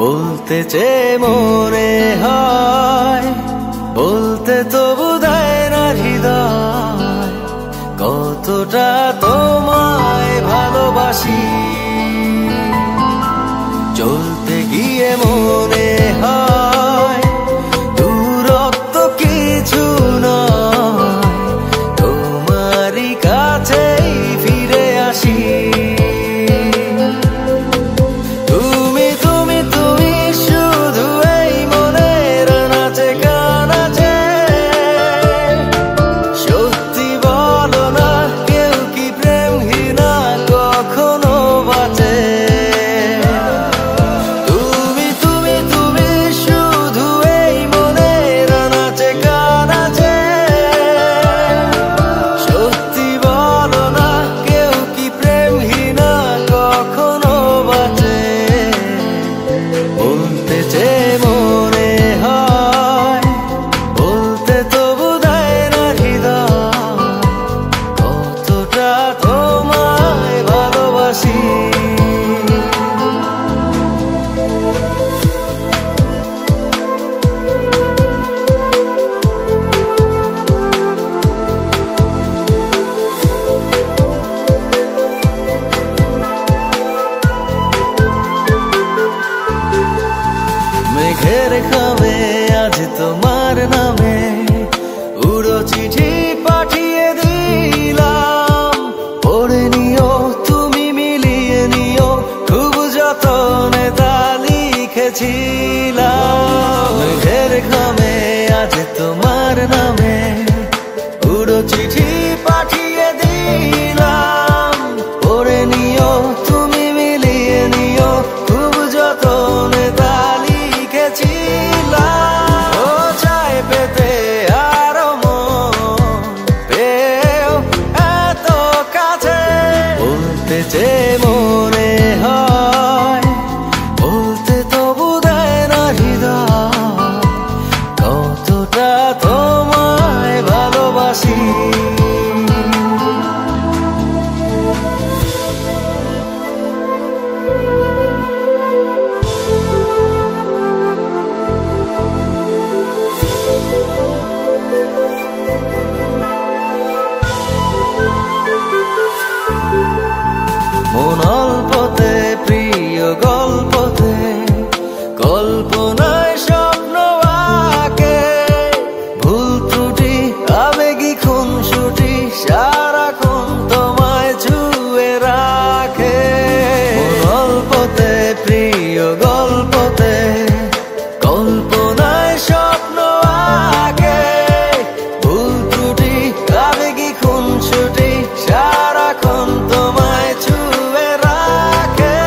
বলতে চেয়ে মনে হয়, বলতে তবু দেয় না হৃদয়, কতটা তোমায় ভালোবাসি। চলতে গিয়ে মনে হয় দূরত্ব কিছু নয়, তোমারই কাছেই ফিরে আসি। মেঘের খামে আজ তোমার নামে উড়ো চিঠি পাঠিয়ে দিলাম, পড়ে নিও তুমি মিলিয়ে নিও, খুব যতনে তা লিখেছিলাম। মেঘের খামে আজ তোমার নামে উড়ো চিঠি পাঠিয়ে দিলাম, পড়ে নিও তুমি মিলিয়ে নিও, খুব যতনে তা লিখেছিলাম। ও চাই পেতে আরো মন পেও এত কাছে, বলতে চেয়ে মনে হয়, বলতে তবু দেয় না হৃদয়, কতটা তোমায় ভালোবাসি। মন অল্পতে প্রিয় গল্পতে, কল্পনায় স্বপ্ন আঁকে, ভুল ত্রুটি আবেগী খুনসুটি সারাক্ষণ তোমায় ছুঁয়ে রাখে। মন অল্পতে প্রিয় গল্পতে, কল্পনায় স্বপ্ন আঁকে, ভুল ত্রুটি আবেগী খুনসুটি সারাক্ষণ তোমায় ছুঁয়ে রাখে।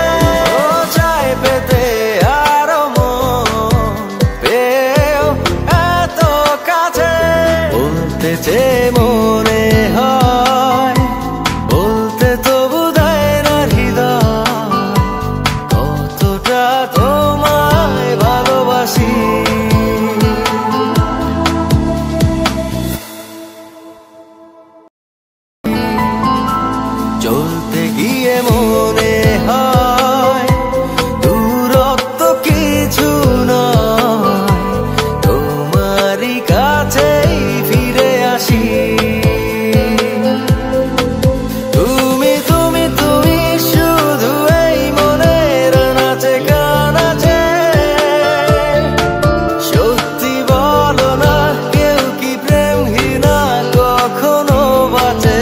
ও চাই পেতে আরো মন পেও এত কাছে, বলতে চেয়ে মনে হয়, বলতে তবু দেয় না হৃদয়, কতটা তোমায় ভালোবাসি। চলতে গিয়ে মনে হয় দূরত্ব কিছু নয়, তোমারই কাছেই ফিরে আসি। তুমি তুমি তুমি শুধু এই মনের নাচে গানাচে, সত্যি বলো না কেউ কি প্রেমহীনা কখনো বাঁচে।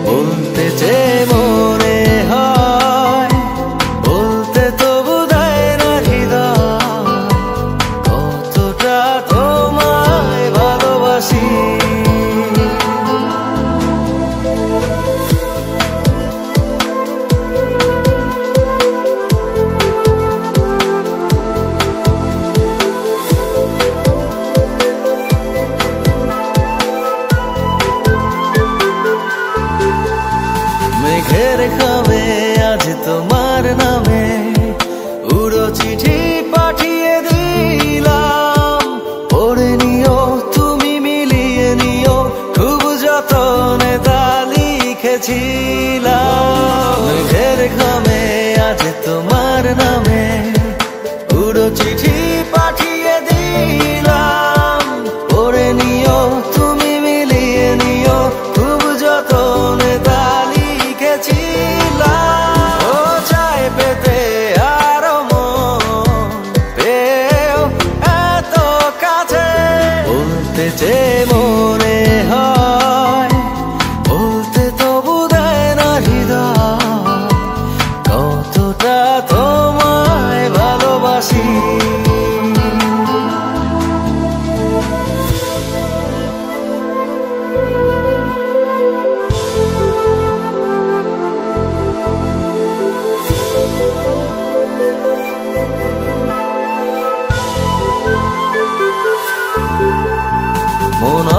বলতে চেয়ে মনে হয়, বলতে তবু দেয় না হৃদয়, কতটা তোমায় ভালোবাসি। মেঘের খামে আজ তোমার নামে পুরো চিঠি পাঠিয়ে দিলাম, পড়ে নিও তুমি, মিলিয়ে নিও, খুব যতনে তা লিখেছিলাম। মেঘের ঘামে আজ তোমার নামে পুরো চিঠি পাঠিয়ে দিলাম, পড়ে নিও তুমি, মিলিয়ে নিও, খুব যতনে তা লিখেছিলাম। ও চায় পেতে আরো মন পেও এত কাছে, বলতে যে মনে হয় বলতে তবু দেয় না হৃদয়, কতটা তোমায় ভালোবাসি। মন